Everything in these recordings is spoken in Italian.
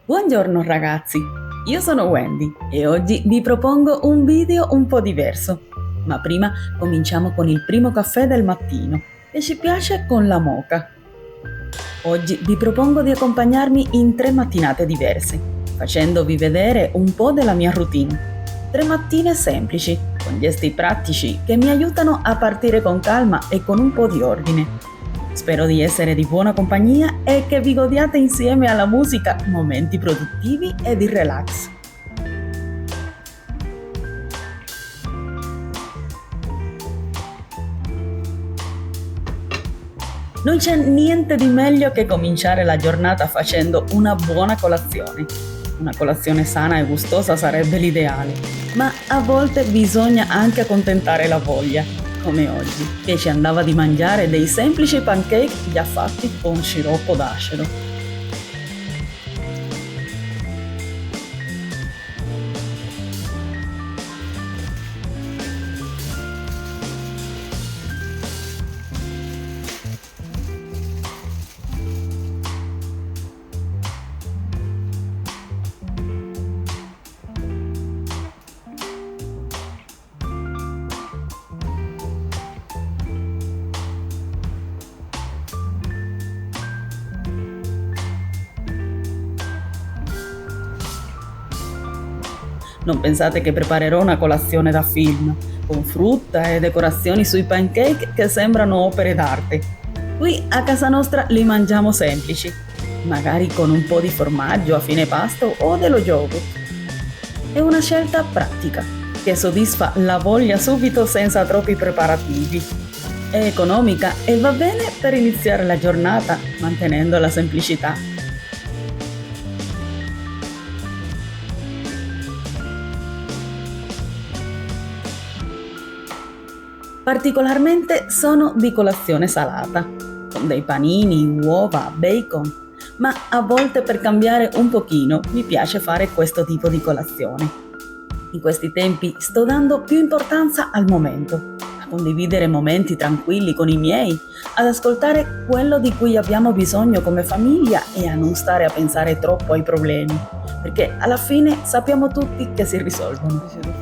Buongiorno ragazzi, io sono Wendy e oggi vi propongo un video un po' diverso. Ma prima cominciamo con il primo caffè del mattino e ci piace con la moka. Oggi vi propongo di accompagnarmi in 3 mattinate diverse, facendovi vedere un po' della mia routine. 3 mattine semplici, con gesti pratici che mi aiutano a partire con calma e con un po' di ordine. Spero di essere di buona compagnia e che vi godiate insieme alla musica momenti produttivi e di relax. Non c'è niente di meglio che cominciare la giornata facendo una buona colazione. Una colazione sana e gustosa sarebbe l'ideale, ma a volte bisogna anche accontentare la voglia, come oggi, che ci andava di mangiare dei semplici pancake già fatti con sciroppo d'acero. Non pensate che preparerò una colazione da film, con frutta e decorazioni sui pancake che sembrano opere d'arte. Qui a casa nostra li mangiamo semplici, magari con un po' di formaggio a fine pasto o dello yogurt. È una scelta pratica, che soddisfa la voglia subito senza troppi preparativi. È economica e va bene per iniziare la giornata mantenendo la semplicità. Particolarmente sono di colazione salata, con dei panini, uova, bacon, ma a volte per cambiare un pochino mi piace fare questo tipo di colazione. In questi tempi sto dando più importanza al momento, a condividere momenti tranquilli con i miei, ad ascoltare quello di cui abbiamo bisogno come famiglia e a non stare a pensare troppo ai problemi, perché alla fine sappiamo tutti che si risolvono.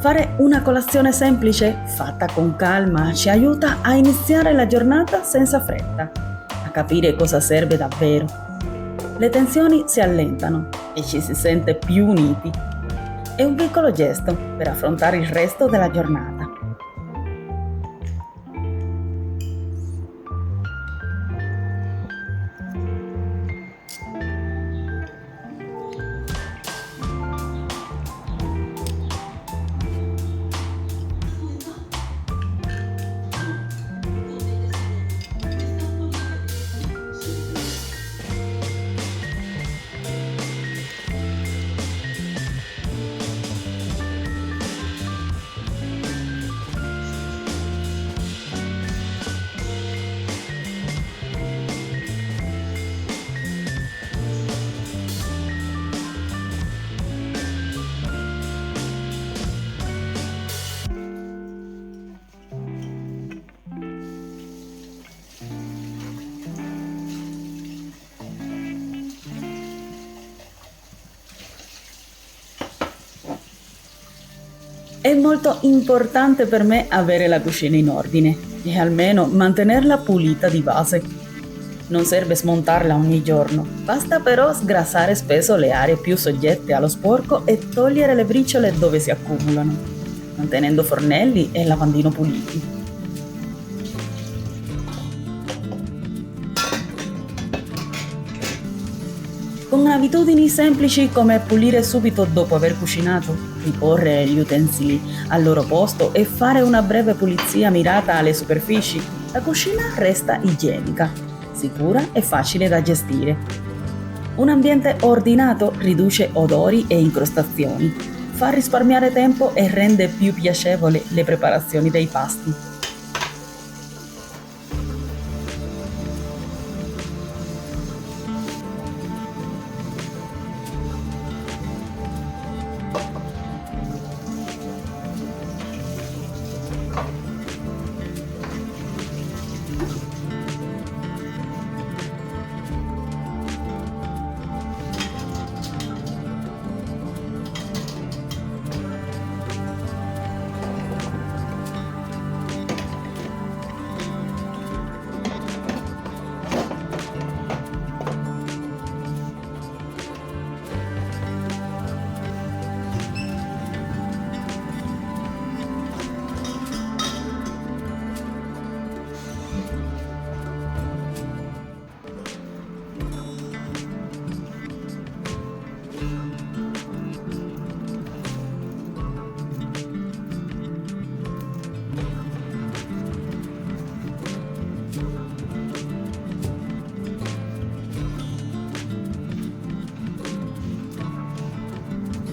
Fare una colazione semplice, fatta con calma, ci aiuta a iniziare la giornata senza fretta, a capire cosa serve davvero. Le tensioni si allentano e ci si sente più uniti. È un piccolo gesto per affrontare il resto della giornata. È molto importante per me avere la cucina in ordine e almeno mantenerla pulita di base. Non serve smontarla ogni giorno, basta però sgrassare spesso le aree più soggette allo sporco e togliere le briciole dove si accumulano, mantenendo fornelli e lavandino puliti. Con abitudini semplici come pulire subito dopo aver cucinato, riporre gli utensili al loro posto e fare una breve pulizia mirata alle superfici, la cucina resta igienica, sicura e facile da gestire. Un ambiente ordinato riduce odori e incrostazioni, fa risparmiare tempo e rende più piacevole le preparazioni dei pasti.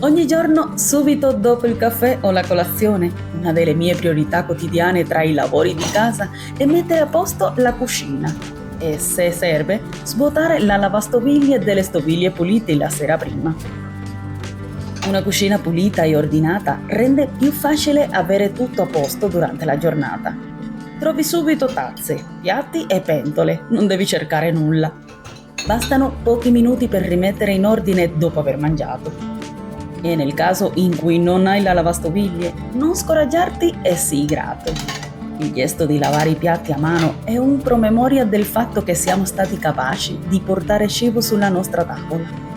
Ogni giorno, subito dopo il caffè o la colazione, una delle mie priorità quotidiane tra i lavori di casa è mettere a posto la cucina e, se serve, svuotare la lavastoviglie delle stoviglie pulite la sera prima. Una cucina pulita e ordinata rende più facile avere tutto a posto durante la giornata. Trovi subito tazze, piatti e pentole, non devi cercare nulla. Bastano pochi minuti per rimettere in ordine dopo aver mangiato. E nel caso in cui non hai la lavastoviglie, non scoraggiarti e sii grato. Il gesto di lavare i piatti a mano è un promemoria del fatto che siamo stati capaci di portare cibo sulla nostra tavola.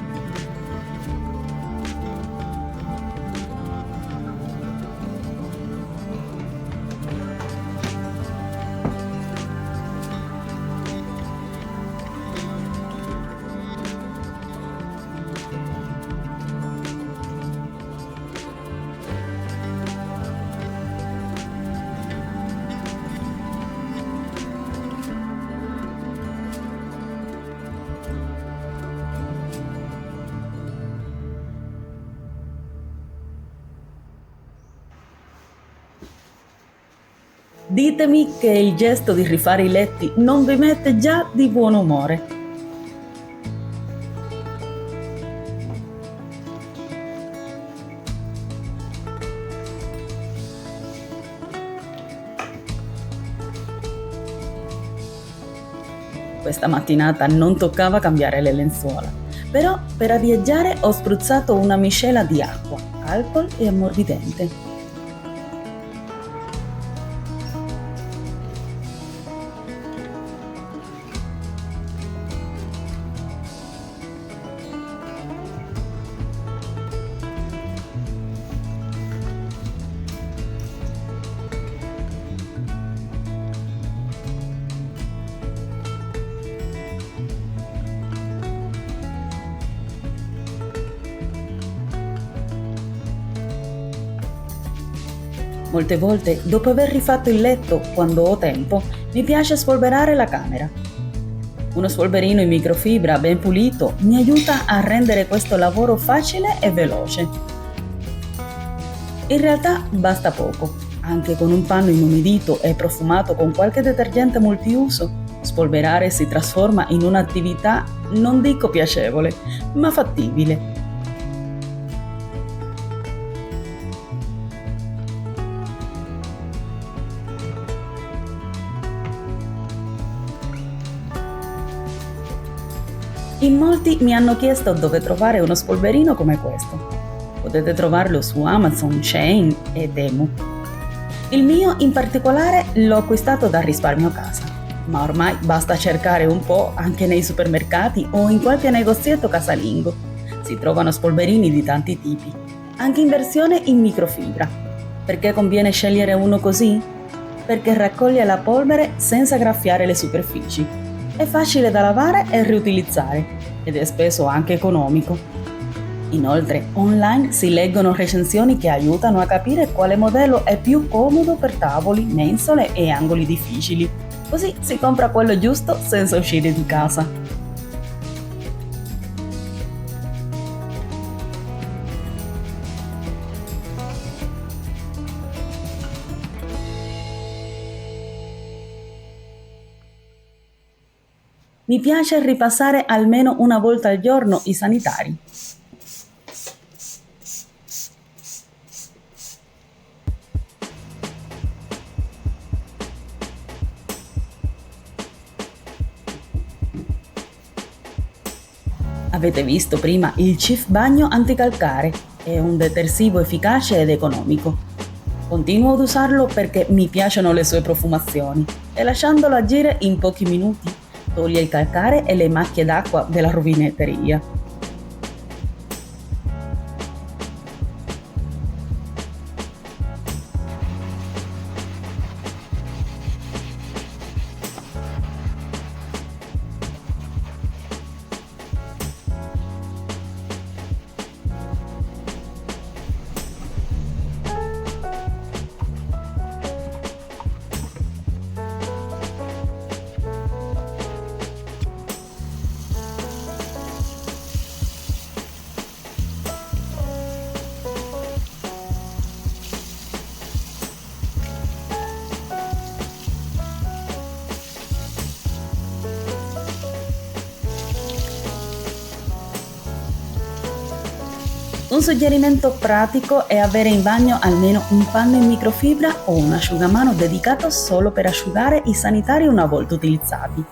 Ditemi che il gesto di rifare i letti non vi mette già di buon umore. Questa mattinata non toccava cambiare le lenzuola, però per arieggiare ho spruzzato una miscela di acqua, alcol e ammorbidente. Molte volte, dopo aver rifatto il letto, quando ho tempo, mi piace spolverare la camera. Uno spolverino in microfibra ben pulito mi aiuta a rendere questo lavoro facile e veloce. In realtà basta poco. Anche con un panno inumidito e profumato con qualche detergente multiuso, spolverare si trasforma in un'attività non dico piacevole, ma fattibile. In molti mi hanno chiesto dove trovare uno spolverino come questo. Potete trovarlo su Amazon, Shein e Temu. Il mio in particolare l'ho acquistato da Risparmio Casa, ma ormai basta cercare un po' anche nei supermercati o in qualche negozietto casalingo. Si trovano spolverini di tanti tipi, anche in versione in microfibra. Perché conviene scegliere uno così? Perché raccoglie la polvere senza graffiare le superfici. È facile da lavare e riutilizzare ed è spesso anche economico. Inoltre, online si leggono recensioni che aiutano a capire quale modello è più comodo per tavoli, mensole e angoli difficili. Così si compra quello giusto senza uscire di casa. Mi piace ripassare almeno una volta al giorno i sanitari. Avete visto prima il Cif Bagno Anticalcare? È un detersivo efficace ed economico. Continuo ad usarlo perché mi piacciono le sue profumazioni e lasciandolo agire in pochi minuti toglie il calcare e le macchie d'acqua della rubinetteria. Un suggerimento pratico è avere in bagno almeno un panno in microfibra o un asciugamano dedicato solo per asciugare i sanitari una volta utilizzati.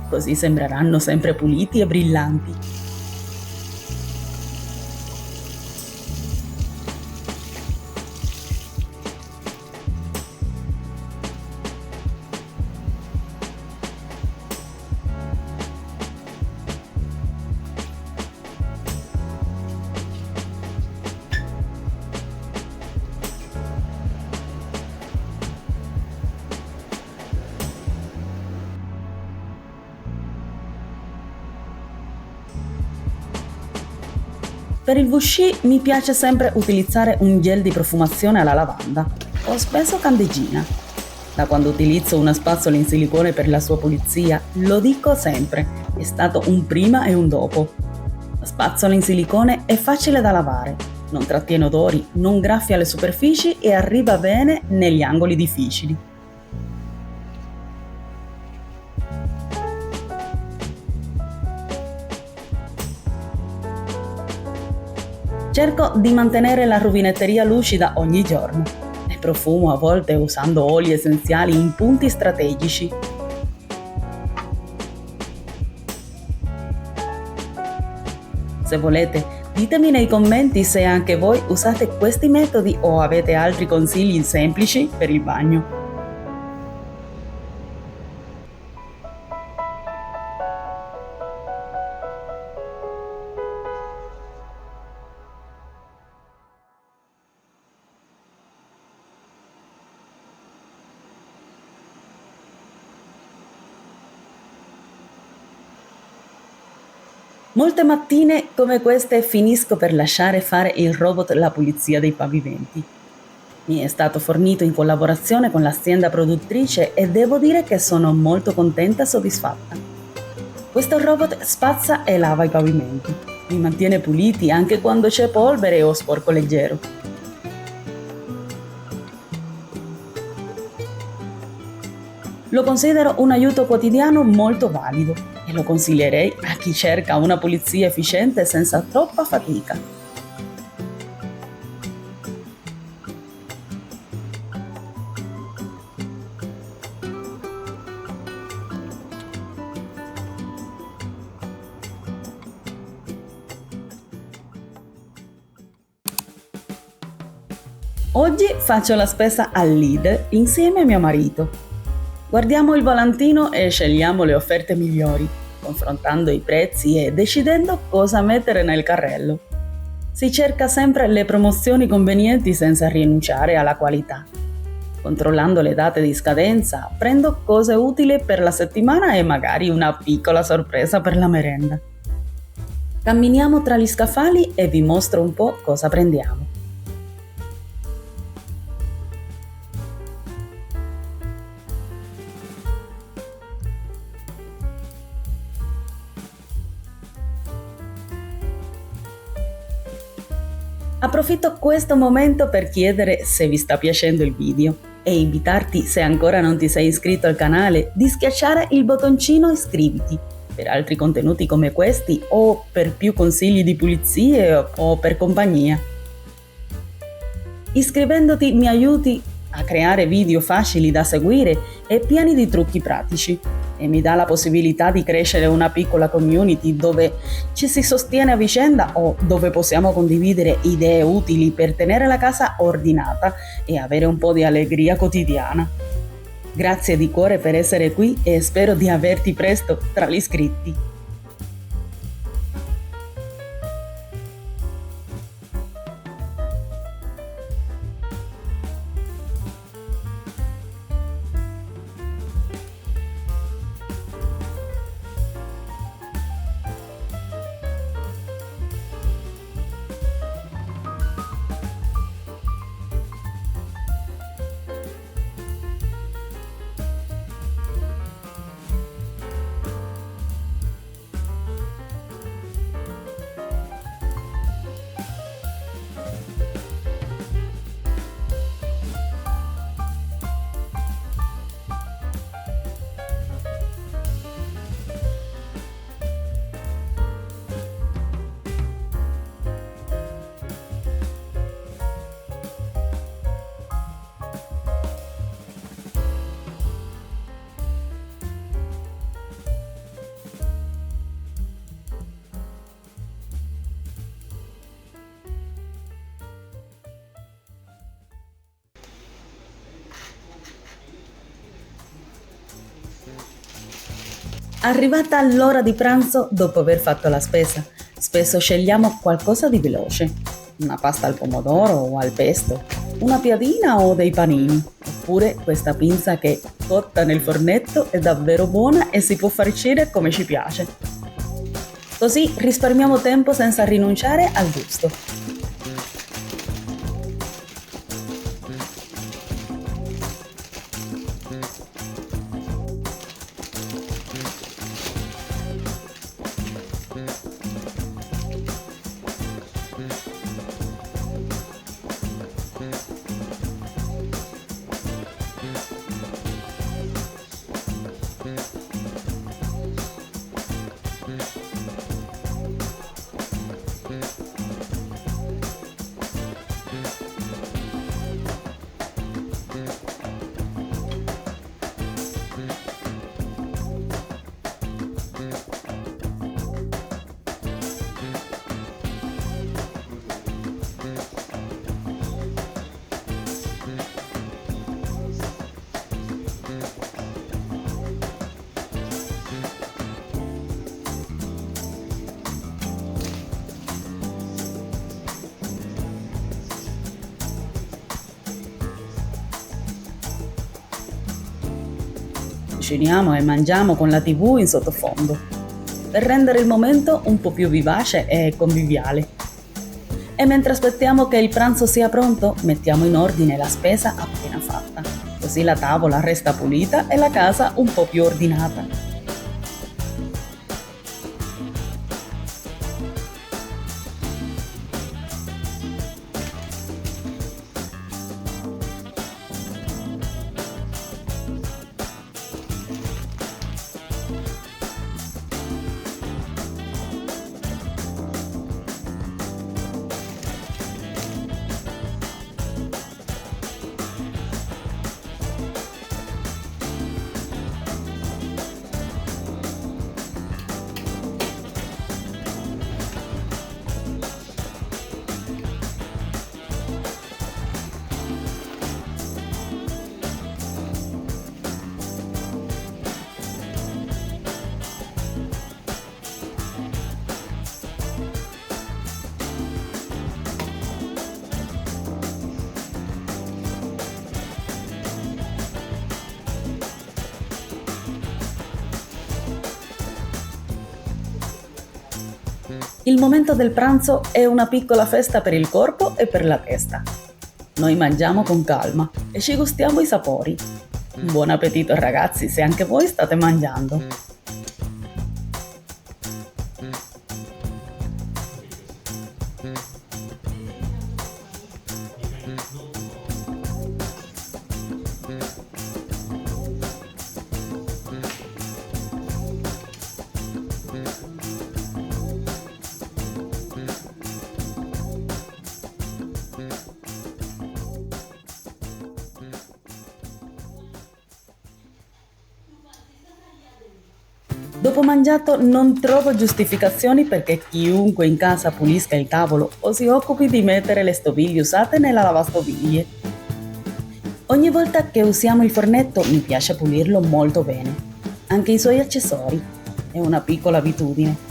Così sembreranno sempre puliti e brillanti. Per il Vichy mi piace sempre utilizzare un gel di profumazione alla lavanda o spesso candeggina. Da quando utilizzo una spazzola in silicone per la sua pulizia, lo dico sempre, è stato un prima e un dopo. La spazzola in silicone è facile da lavare, non trattiene odori, non graffia le superfici e arriva bene negli angoli difficili. Cerco di mantenere la rubinetteria lucida ogni giorno e profumo a volte usando oli essenziali in punti strategici. Se volete, ditemi nei commenti se anche voi usate questi metodi o avete altri consigli semplici per il bagno. Molte mattine come queste finisco per lasciare fare il robot la pulizia dei pavimenti. Mi è stato fornito in collaborazione con l'azienda produttrice e devo dire che sono molto contenta e soddisfatta. Questo robot spazza e lava i pavimenti, li mantiene puliti anche quando c'è polvere o sporco leggero. Lo considero un aiuto quotidiano molto valido e lo consiglierei a chi cerca una pulizia efficiente senza troppa fatica. Oggi faccio la spesa al Lidl insieme a mio marito. Guardiamo il volantino e scegliamo le offerte migliori, confrontando i prezzi e decidendo cosa mettere nel carrello. Si cerca sempre le promozioni convenienti senza rinunciare alla qualità. Controllando le date di scadenza, prendo cose utili per la settimana e magari una piccola sorpresa per la merenda. Camminiamo tra gli scaffali e vi mostro un po' cosa prendiamo. Approfitto questo momento per chiedere se vi sta piacendo il video e invitarti, se ancora non ti sei iscritto al canale, di schiacciare il bottoncino iscriviti per altri contenuti come questi o per più consigli di pulizie o per compagnia. Iscrivendoti mi aiuti a creare video facili da seguire e pieni di trucchi pratici e mi dà la possibilità di crescere una piccola community dove ci si sostiene a vicenda o dove possiamo condividere idee utili per tenere la casa ordinata e avere un po' di allegria quotidiana. Grazie di cuore per essere qui e spero di averti presto tra gli iscritti. Arrivata l'ora di pranzo, dopo aver fatto la spesa, spesso scegliamo qualcosa di veloce. Una pasta al pomodoro o al pesto, una piadina o dei panini, oppure questa pinza che, cotta nel fornetto, è davvero buona e si può farcire come ci piace. Così risparmiamo tempo senza rinunciare al gusto. Cuciniamo e mangiamo con la TV in sottofondo, per rendere il momento un po' più vivace e conviviale. E mentre aspettiamo che il pranzo sia pronto, mettiamo in ordine la spesa appena fatta, così la tavola resta pulita e la casa un po' più ordinata. Il momento del pranzo è una piccola festa per il corpo e per la testa. Noi mangiamo con calma e ci gustiamo i sapori. Buon appetito ragazzi, se anche voi state mangiando. Dopo mangiato non trovo giustificazioni perché chiunque in casa pulisca il tavolo o si occupi di mettere le stoviglie usate nella lavastoviglie. Ogni volta che usiamo il fornetto mi piace pulirlo molto bene, anche i suoi accessori. È una piccola abitudine.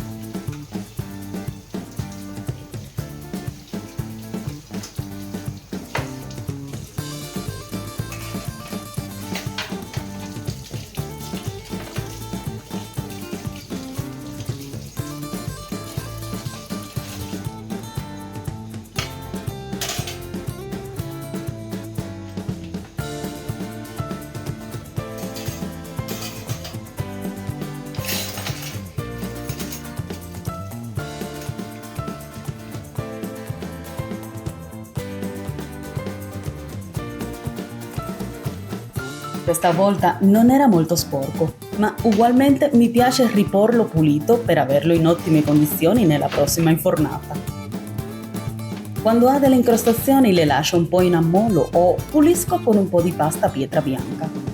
Questa volta non era molto sporco, ma ugualmente mi piace riporlo pulito per averlo in ottime condizioni nella prossima infornata. Quando ha delle incrostazioni le lascio un po' in ammollo o pulisco con un po' di pasta pietra bianca.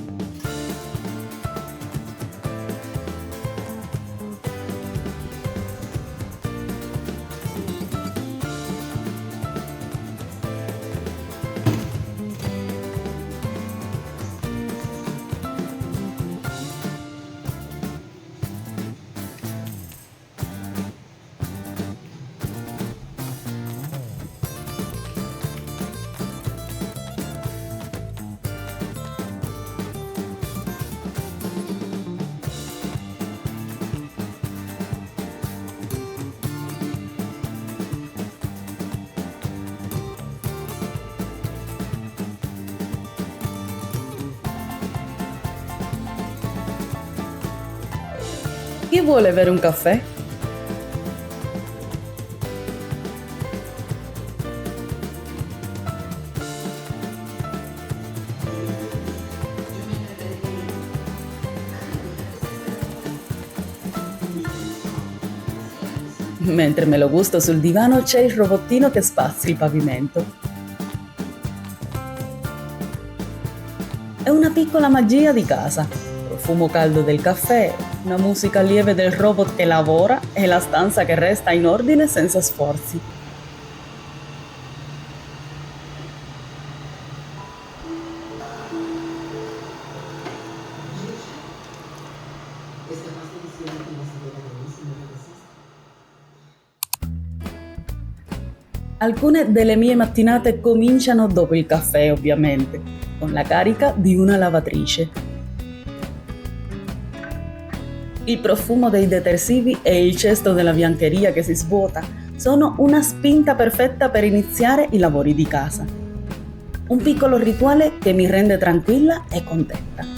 Chi vuole bere un caffè? Mentre me lo gusto sul divano c'è il robottino che spazza il pavimento. È una piccola magia di casa. Profumo caldo del caffè, una musica lieve del robot che lavora e la stanza che resta in ordine senza sforzi. Alcune delle mie mattinate cominciano dopo il caffè, ovviamente, con la carica di una lavatrice. Il profumo dei detersivi e il cesto della biancheria che si svuota sono una spinta perfetta per iniziare i lavori di casa. Un piccolo rituale che mi rende tranquilla e contenta.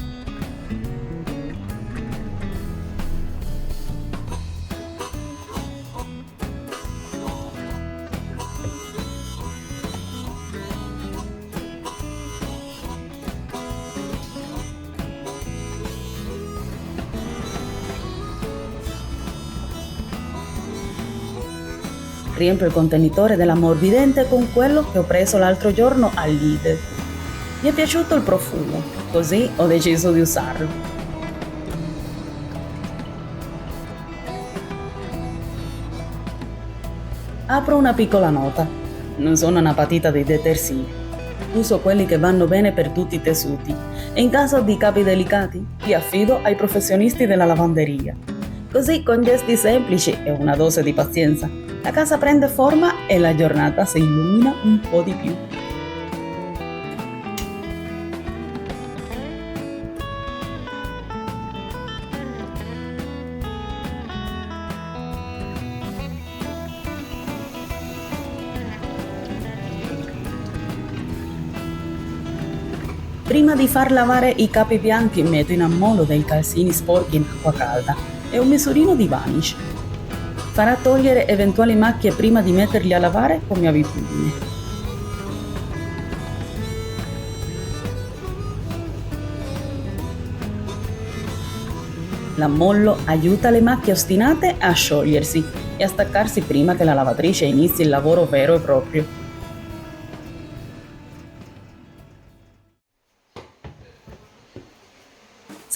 Riempio il contenitore dell'ammorbidente con quello che ho preso l'altro giorno al Lidl. Mi è piaciuto il profumo, così ho deciso di usarlo. Apro una piccola nota. Non sono una patita dei detersivi. Uso quelli che vanno bene per tutti i tessuti e in caso di capi delicati li affido ai professionisti della lavanderia. Così con gesti semplici e una dose di pazienza la casa prende forma e la giornata si illumina un po' di più. Prima di far lavare i capi bianchi metto in ammollo dei calzini sporchi in acqua calda e un misurino di vanish. Farà togliere eventuali macchie prima di metterli a lavare come abitudine. L'ammollo aiuta le macchie ostinate a sciogliersi e a staccarsi prima che la lavatrice inizi il lavoro vero e proprio.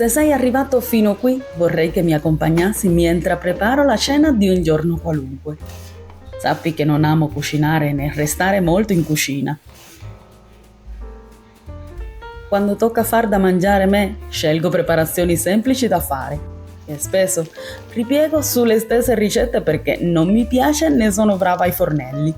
Se sei arrivato fino qui, vorrei che mi accompagnassi mentre preparo la cena di un giorno qualunque. Sappi che non amo cucinare né restare molto in cucina. Quando tocca far da mangiare me, scelgo preparazioni semplici da fare e spesso ripiego sulle stesse ricette perché non mi piace né sono brava ai fornelli.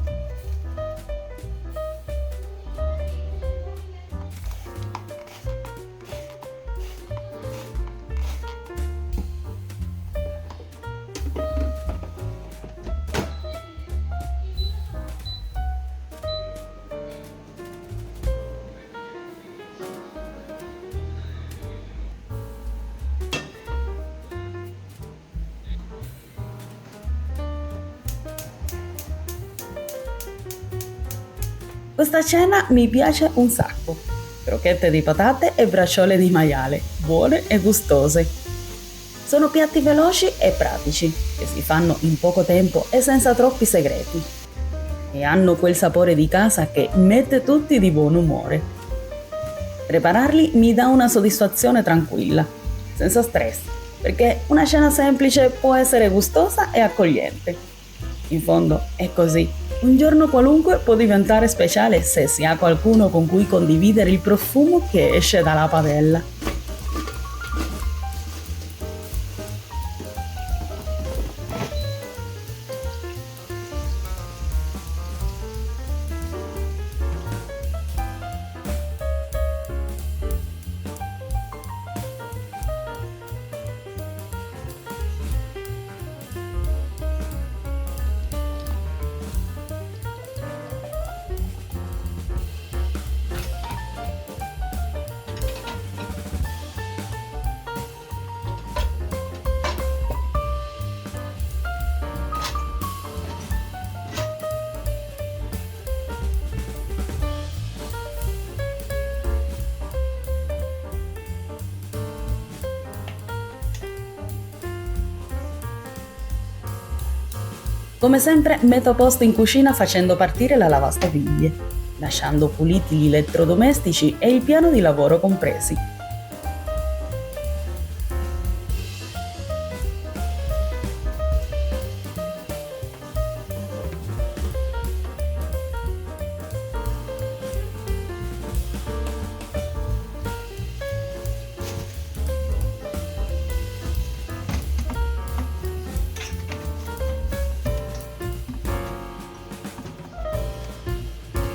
Questa cena mi piace un sacco. Crocchette di patate e bracciole di maiale, buone e gustose. Sono piatti veloci e pratici, che si fanno in poco tempo e senza troppi segreti. E hanno quel sapore di casa che mette tutti di buon umore. Prepararli mi dà una soddisfazione tranquilla, senza stress, perché una cena semplice può essere gustosa e accogliente. In fondo è così. Un giorno qualunque può diventare speciale se si ha qualcuno con cui condividere il profumo che esce dalla padella. Come sempre metto a posto in cucina facendo partire la lavastoviglie, lasciando puliti gli elettrodomestici e il piano di lavoro compresi.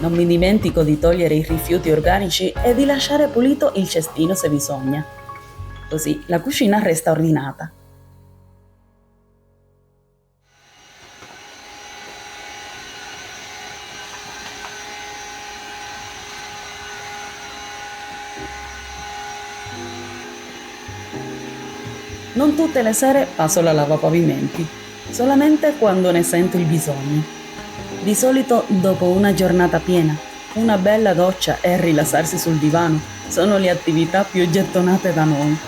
Non mi dimentico di togliere i rifiuti organici e di lasciare pulito il cestino se bisogna. Così la cucina resta ordinata. Non tutte le sere passo la lavapavimenti, solamente quando ne sento il bisogno. Di solito dopo una giornata piena, una bella doccia e rilassarsi sul divano sono le attività più gettonate da noi.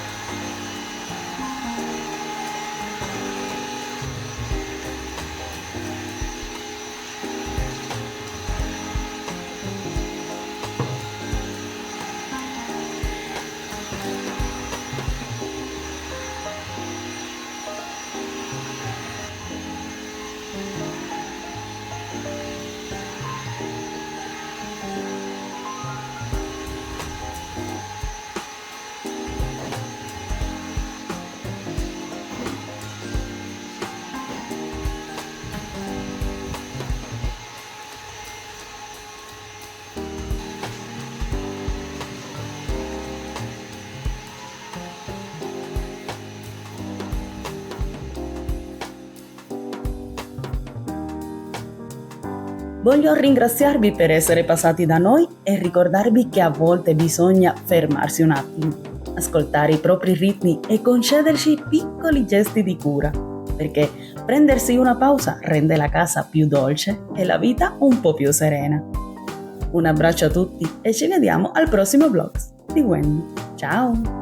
Voglio ringraziarvi per essere passati da noi e ricordarvi che a volte bisogna fermarsi un attimo, ascoltare i propri ritmi e concederci piccoli gesti di cura, perché prendersi una pausa rende la casa più dolce e la vita un po' più serena. Un abbraccio a tutti e ci vediamo al prossimo vlog di Wendy. Ciao!